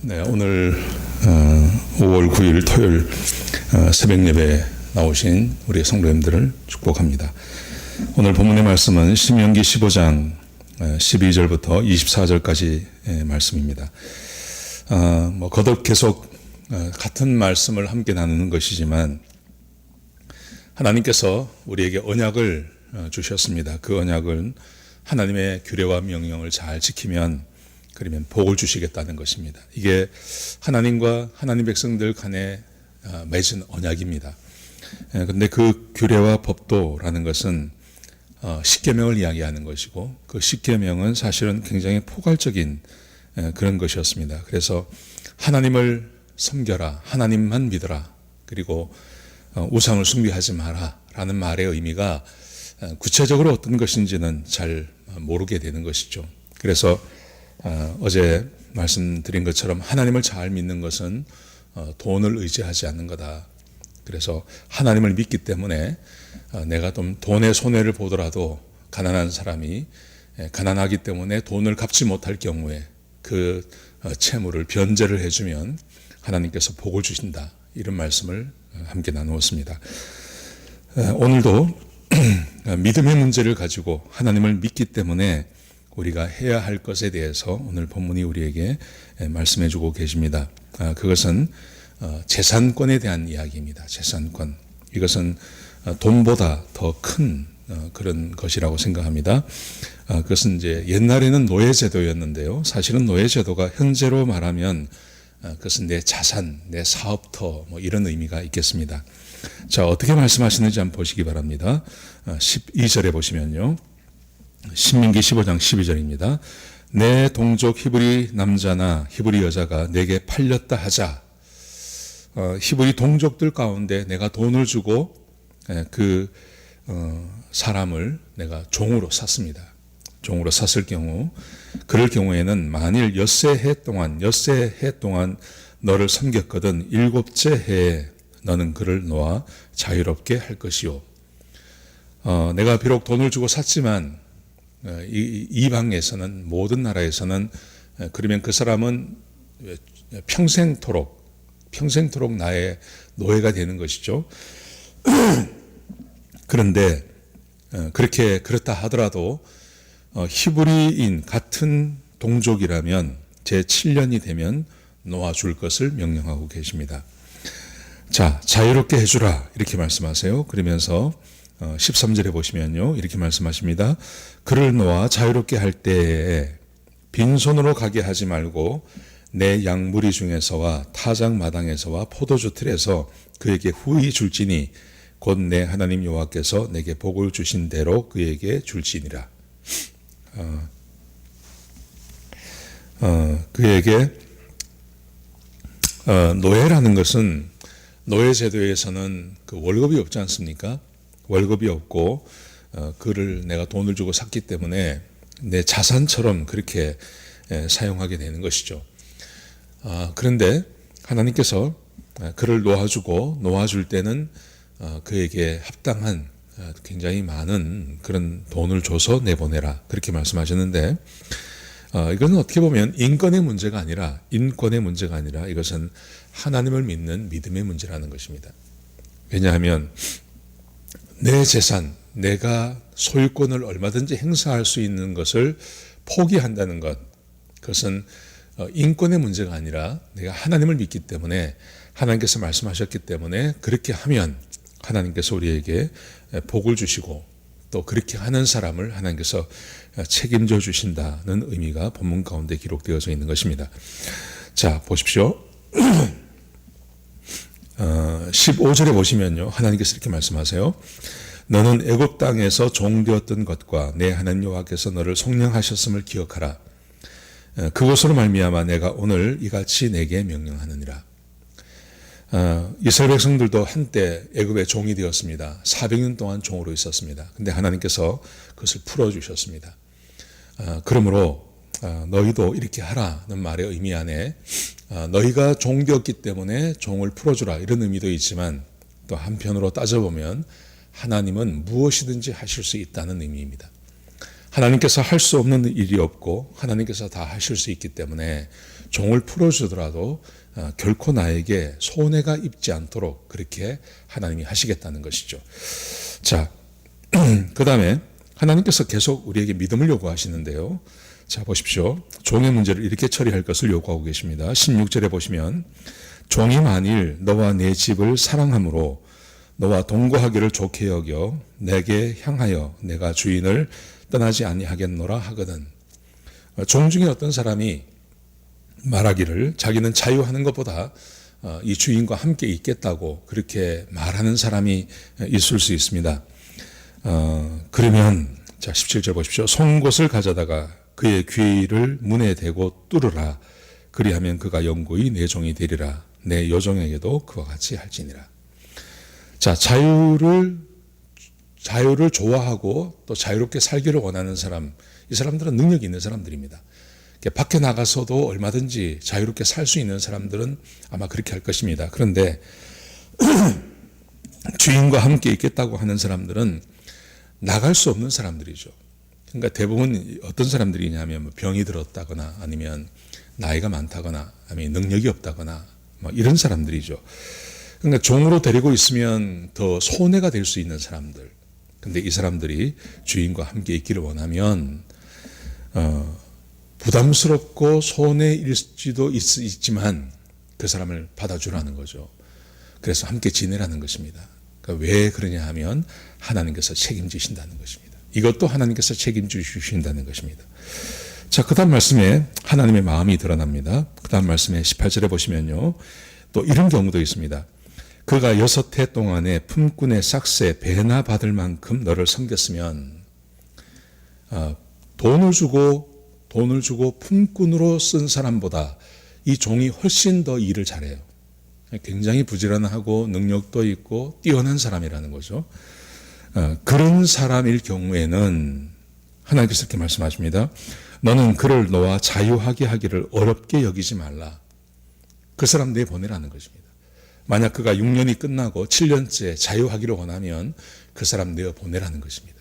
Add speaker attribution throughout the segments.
Speaker 1: 네, 오늘 5월 9일 토요일 새벽 예배에 나오신 우리 성도님들을 축복합니다. 오늘 본문의 말씀은 신명기 15장 12절부터 24절까지 말씀입니다. 거듭 계속 같은 말씀을 함께 나누는 것이지만 하나님께서 우리에게 언약을 주셨습니다. 그 언약은 하나님의 규례와 명령을 잘 지키면 그러면 복을 주시겠다는 것입니다. 이게 하나님과 하나님 백성들 간에 맺은 언약입니다. 그런데 그 규례와 법도라는 것은 십계명을 이야기하는 것이고 그 십계명은 사실은 굉장히 포괄적인 그런 것이었습니다. 그래서 하나님을 섬겨라, 하나님만 믿어라, 그리고 우상을 숭배하지 마라 라는 말의 의미가 구체적으로 어떤 것인지는 잘 모르게 되는 것이죠. 그래서 어제 말씀드린 것처럼 하나님을 잘 믿는 것은 돈을 의지하지 않는 거다. 그래서 하나님을 믿기 때문에 내가 좀 돈의 손해를 보더라도 가난한 사람이 가난하기 때문에 돈을 갚지 못할 경우에 그 채무를 변제를 해주면 하나님께서 복을 주신다. 이런 말씀을 함께 나누었습니다. 오늘도 믿음의 문제를 가지고 하나님을 믿기 때문에 우리가 해야 할 것에 대해서 오늘 본문이 우리에게 말씀해 주고 계십니다. 그것은 재산권에 대한 이야기입니다. 재산권. 이것은 돈보다 더 큰 그런 것이라고 생각합니다. 그것은 이제 옛날에는 노예제도였는데요. 사실은 노예제도가 현재로 말하면 그것은 내 자산, 내 사업터 뭐 이런 의미가 있겠습니다. 자, 어떻게 말씀하시는지 한번 보시기 바랍니다. 12절에 보시면요. 신명기 15장 12절입니다. 내 동족 히브리 남자나 히브리 여자가 내게 팔렸다 하자. 히브리 동족들 가운데 내가 돈을 주고 그 사람을 내가 종으로 샀습니다. 종으로 샀을 경우, 그럴 경우에는 만일 엿새 해 동안 너를 섬겼거든 일곱째 해에 너는 그를 놓아 자유롭게 할 것이요. 내가 비록 돈을 주고 샀지만 이방에서는, 모든 나라에서는 그러면 그 사람은 평생토록 나의 노예가 되는 것이죠. 그런데 그렇다 하더라도 히브리인 같은 동족이라면 제 7년이 되면 놓아줄 것을 명령하고 계십니다. 자, 자유롭게 해주라 이렇게 말씀하세요. 그러면서 13절에 보시면요, 이렇게 말씀하십니다. 그를 놓아 자유롭게 할 때에 빈손으로 가게 하지 말고 내 양무리 중에서와 타작 마당에서와 포도주 틀에서 그에게 후히 줄지니 곧 내 하나님 여호와께서 내게 복을 주신 대로 그에게 줄지니라. 그에게 노예라는 것은, 노예 제도에서는 그 월급이 없지 않습니까? 월급이 없고 그를 내가 돈을 주고 샀기 때문에 내 자산처럼 그렇게 사용하게 되는 것이죠. 그런데 하나님께서 그를 놓아줄 때는 그에게 합당한 굉장히 많은 그런 돈을 줘서 내보내라 그렇게 말씀하셨는데, 이것은 어떻게 보면 인권의 문제가 아니라 이것은 하나님을 믿는 믿음의 문제라는 것입니다. 왜냐하면 내 재산, 내가 소유권을 얼마든지 행사할 수 있는 것을 포기한다는 것, 그것은 인권의 문제가 아니라 내가 하나님을 믿기 때문에, 하나님께서 말씀하셨기 때문에 그렇게 하면 하나님께서 우리에게 복을 주시고 또 그렇게 하는 사람을 하나님께서 책임져 주신다는 의미가 본문 가운데 기록되어져 있는 것입니다. 자, 보십시오. 15절에 보시면요, 하나님께서 이렇게 말씀하세요. 너는 애굽 땅에서 종되었던 것과 내 하나님 여호와께서 너를 속량하셨음을 기억하라. 그것으로 말미암아 내가 오늘 이같이 내게 명령하느니라. 이스라엘 백성들도 한때 애굽의 종이 되었습니다. 400년 동안 종으로 있었습니다. 근데 하나님께서 그것을 풀어주셨습니다. 그러므로 너희도 이렇게 하라는 말의 의미 안에 너희가 종되었기 때문에 종을 풀어주라 이런 의미도 있지만, 또 한편으로 따져보면 하나님은 무엇이든지 하실 수 있다는 의미입니다. 하나님께서 할 수 없는 일이 없고 하나님께서 다 하실 수 있기 때문에 종을 풀어주더라도 결코 나에게 손해가 입지 않도록 그렇게 하나님이 하시겠다는 것이죠. 자, 그 다음에 하나님께서 계속 우리에게 믿음을 요구하시는데요. 자, 보십시오. 종의 문제를 이렇게 처리할 것을 요구하고 계십니다. 16절에 보시면 종이 만일 너와 내 집을 사랑함으로 너와 동거하기를 좋게 여겨 내게 향하여 내가 주인을 떠나지 아니하겠노라 하거든. 종 중에 어떤 사람이 말하기를 자기는 자유하는 것보다 이 주인과 함께 있겠다고 그렇게 말하는 사람이 있을 수 있습니다. 그러면 자 17절 보십시오. 송곳을 가져다가 그의 귀를 문에 대고 뚫으라. 그리하면 그가 영구히 내 종이 되리라. 내 여종에게도 그와 같이 할지니라. 자, 자유를 좋아하고 또 자유롭게 살기를 원하는 사람, 이 사람들은 능력이 있는 사람들입니다. 밖에 나가서도 얼마든지 자유롭게 살 수 있는 사람들은 아마 그렇게 할 것입니다. 그런데 주인과 함께 있겠다고 하는 사람들은 나갈 수 없는 사람들이죠. 그러니까 대부분 어떤 사람들이냐면 병이 들었다거나 아니면 나이가 많다거나 아니면 능력이 없다거나 뭐 이런 사람들이죠. 그러니까 종으로 데리고 있으면 더 손해가 될 수 있는 사람들. 근데 이 사람들이 주인과 함께 있기를 원하면 부담스럽고 손해일지도 있지만 그 사람을 받아주라는 거죠. 그래서 함께 지내라는 것입니다. 그러니까 왜 그러냐 하면 하나님께서 책임지신다는 것입니다. 이것도 하나님께서 책임져 주신다는 것입니다. 자, 그 다음 말씀에 하나님의 마음이 드러납니다. 그 다음 말씀에 18절에 보시면요. 또 이런 경우도 있습니다. 그가 6해 동안에 품꾼의 삭새 배나 받을 만큼 너를 섬겼으면 돈을 주고 품꾼으로 쓴 사람보다 이 종이 훨씬 더 일을 잘해요. 굉장히 부지런하고 능력도 있고 뛰어난 사람이라는 거죠. 그런 사람일 경우에는 하나님께서 이렇게 말씀하십니다. 너는 그를 너와 자유하게 하기를 어렵게 여기지 말라. 그 사람 내보내라는 것입니다. 만약 그가 6년이 끝나고 7년째 자유하기를 원하면 그 사람 내어보내라는 것입니다.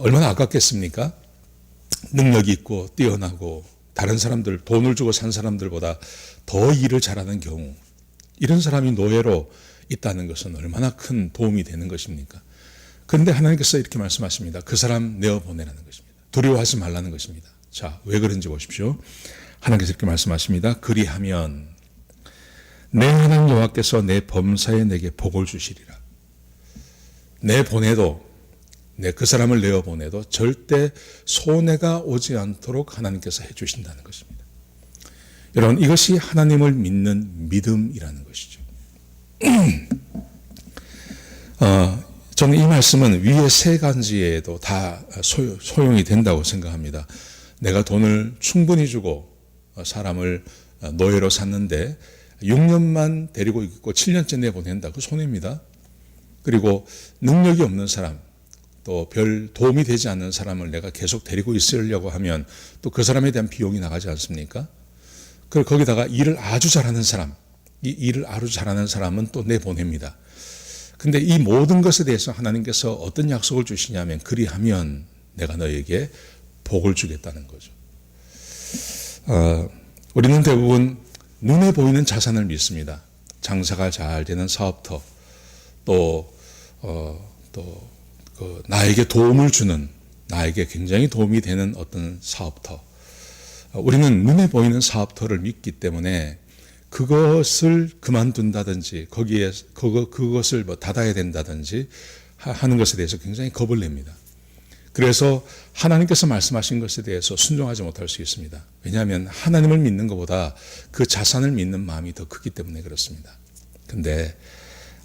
Speaker 1: 얼마나 아깝겠습니까? 능력이 있고 뛰어나고 다른 사람들, 돈을 주고 산 사람들보다 더 일을 잘하는 경우, 이런 사람이 노예로 있다는 것은 얼마나 큰 도움이 되는 것입니까? 그런데 하나님께서 이렇게 말씀하십니다. 그 사람 내어보내라는 것입니다. 두려워하지 말라는 것입니다. 자, 왜 그런지 보십시오. 하나님께서 이렇게 말씀하십니다. 그리하면 내 하나님 여호와께서 내 범사에 내게 복을 주시리라. 그 사람을 내어보내도 절대 손해가 오지 않도록 하나님께서 해주신다는 것입니다. 여러분, 이것이 하나님을 믿는 믿음이라는 것이죠. 저는 이 말씀은 위의 세 가지에도 다 소용이 된다고 생각합니다. 내가 돈을 충분히 주고 사람을 노예로 샀는데 6년만 데리고 있고 7년째 내보낸다. 그 손해입니다. 그리고 능력이 없는 사람, 또 별 도움이 되지 않는 사람을 내가 계속 데리고 있으려고 하면 또 그 사람에 대한 비용이 나가지 않습니까? 그리고 거기다가 일을 아주 잘하는 사람, 이 일을 아주 잘하는 사람은 또 내보냅니다. 근데 이 모든 것에 대해서 하나님께서 어떤 약속을 주시냐면 그리하면 내가 너에게 복을 주겠다는 거죠. 우리는 대부분 눈에 보이는 자산을 믿습니다. 장사가 잘 되는 사업터, 나에게 도움을 주는, 나에게 굉장히 도움이 되는 어떤 사업터. 우리는 눈에 보이는 사업터를 믿기 때문에 그것을 그만둔다든지 그것을 닫아야 된다든지 하는 것에 대해서 굉장히 겁을 냅니다. 그래서 하나님께서 말씀하신 것에 대해서 순종하지 못할 수 있습니다. 왜냐하면 하나님을 믿는 것보다 그 자산을 믿는 마음이 더 크기 때문에 그렇습니다. 근데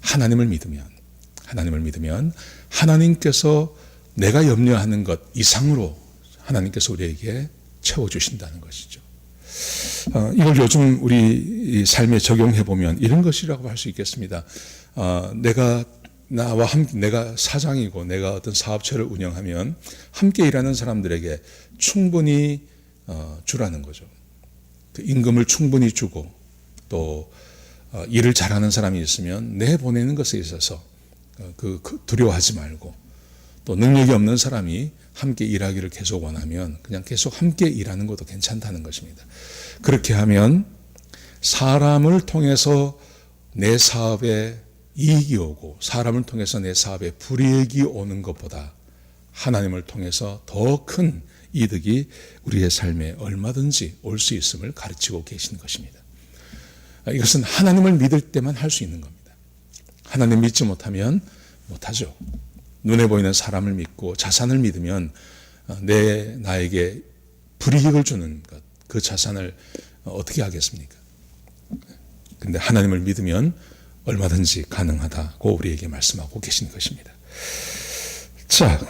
Speaker 1: 하나님을 믿으면 하나님께서 내가 염려하는 것 이상으로 하나님께서 우리에게 채워주신다는 것이죠. 이걸 요즘 우리 삶에 적용해 보면 이런 것이라고 할 수 있겠습니다. 내가 사장이고 내가 어떤 사업체를 운영하면 함께 일하는 사람들에게 충분히 주라는 거죠. 그 임금을 충분히 주고 또 일을 잘하는 사람이 있으면 내보내는 것에 있어서 두려워하지 말고 또 능력이 없는 사람이 함께 일하기를 계속 원하면 그냥 계속 함께 일하는 것도 괜찮다는 것입니다. 그렇게 하면 사람을 통해서 내 사업에 이익이 오고 사람을 통해서 내 사업에 불이익이 오는 것보다 하나님을 통해서 더 큰 이득이 우리의 삶에 얼마든지 올 수 있음을 가르치고 계신 것입니다. 이것은 하나님을 믿을 때만 할 수 있는 겁니다. 하나님 믿지 못하면 못하죠. 눈에 보이는 사람을 믿고 자산을 믿으면 나에게 불이익을 주는 것, 그 자산을 어떻게 하겠습니까? 그런데 하나님을 믿으면 얼마든지 가능하다고 우리에게 말씀하고 계신 것입니다. 자,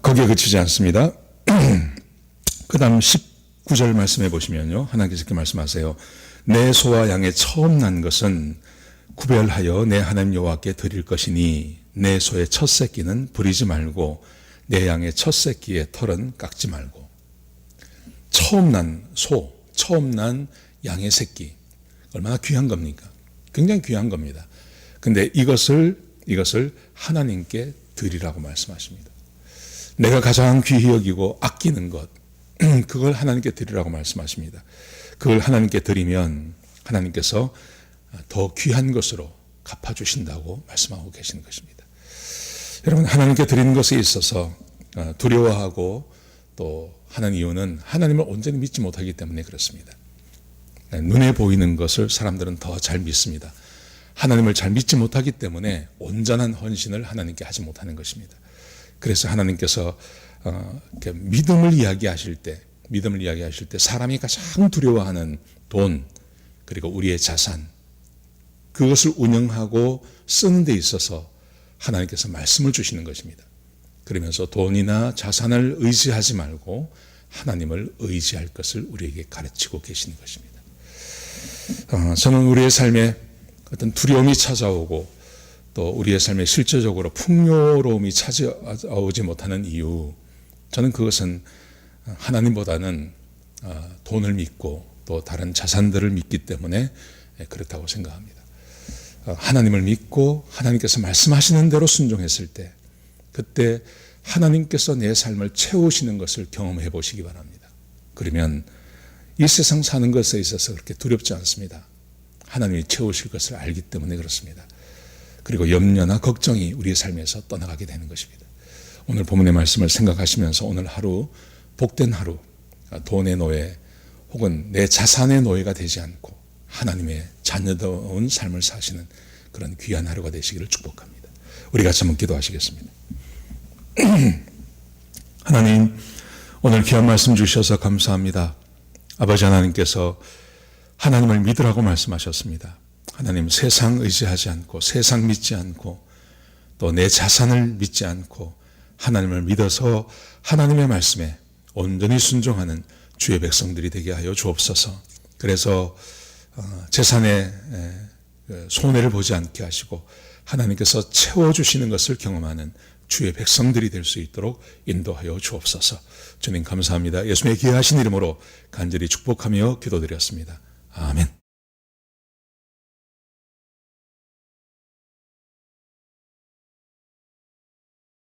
Speaker 1: 거기에 그치지 않습니다. 그 다음 19절 말씀해 보시면요. 하나님께서 이렇게 말씀하세요. 내 소와 양의 처음 난 것은 구별하여 내 하나님 여호와께 드릴 것이니 내 소의 첫 새끼는 부리지 말고 내 양의 첫 새끼의 털은 깎지 말고. 처음 난 소, 처음 난 양의 새끼, 얼마나 귀한 겁니까? 굉장히 귀한 겁니다. 근데 이것을 하나님께 드리라고 말씀하십니다. 내가 가장 귀히 여기고 아끼는 것, 그걸 하나님께 드리라고 말씀하십니다. 그걸 하나님께 드리면 하나님께서 더 귀한 것으로 갚아주신다고 말씀하고 계시는 것입니다. 여러분, 하나님께 드리는 것에 있어서 두려워하고 또 하는 이유는 하나님을 온전히 믿지 못하기 때문에 그렇습니다. 눈에 보이는 것을 사람들은 더 잘 믿습니다. 하나님을 잘 믿지 못하기 때문에 온전한 헌신을 하나님께 하지 못하는 것입니다. 그래서 하나님께서 믿음을 이야기하실 때 사람이 가장 두려워하는 돈, 그리고 우리의 자산, 그것을 운영하고 쓰는 데 있어서 하나님께서 말씀을 주시는 것입니다. 그러면서 돈이나 자산을 의지하지 말고 하나님을 의지할 것을 우리에게 가르치고 계시는 것입니다. 저는 우리의 삶에 어떤 두려움이 찾아오고 또 우리의 삶에 실제적으로 풍요로움이 찾아오지 못하는 이유, 저는 그것은 하나님보다는 돈을 믿고 또 다른 자산들을 믿기 때문에 그렇다고 생각합니다. 하나님을 믿고 하나님께서 말씀하시는 대로 순종했을 때, 그때 하나님께서 내 삶을 채우시는 것을 경험해 보시기 바랍니다. 그러면 이 세상 사는 것에 있어서 그렇게 두렵지 않습니다. 하나님이 채우실 것을 알기 때문에 그렇습니다. 그리고 염려나 걱정이 우리의 삶에서 떠나가게 되는 것입니다. 오늘 본문의 말씀을 생각하시면서 오늘 하루, 복된 하루, 돈의 노예 혹은 내 자산의 노예가 되지 않고 하나님의 자녀다운 삶을 사시는 그런 귀한 하루가 되시기를 축복합니다. 우리 같이 한번 기도하시겠습니다. 하나님, 오늘 귀한 말씀 주셔서 감사합니다. 아버지 하나님께서 하나님을 믿으라고 말씀하셨습니다. 하나님, 세상 의지하지 않고 세상 믿지 않고 또 내 자산을 믿지 않고 하나님을 믿어서 하나님의 말씀에 온전히 순종하는 주의 백성들이 되게 하여 주옵소서. 그래서 재산에 손해를 보지 않게 하시고 하나님께서 채워주시는 것을 경험하는 주의 백성들이 될 수 있도록 인도하여 주옵소서. 주님 감사합니다. 예수님의 귀하신 이름으로 간절히 축복하며 기도드렸습니다. 아멘.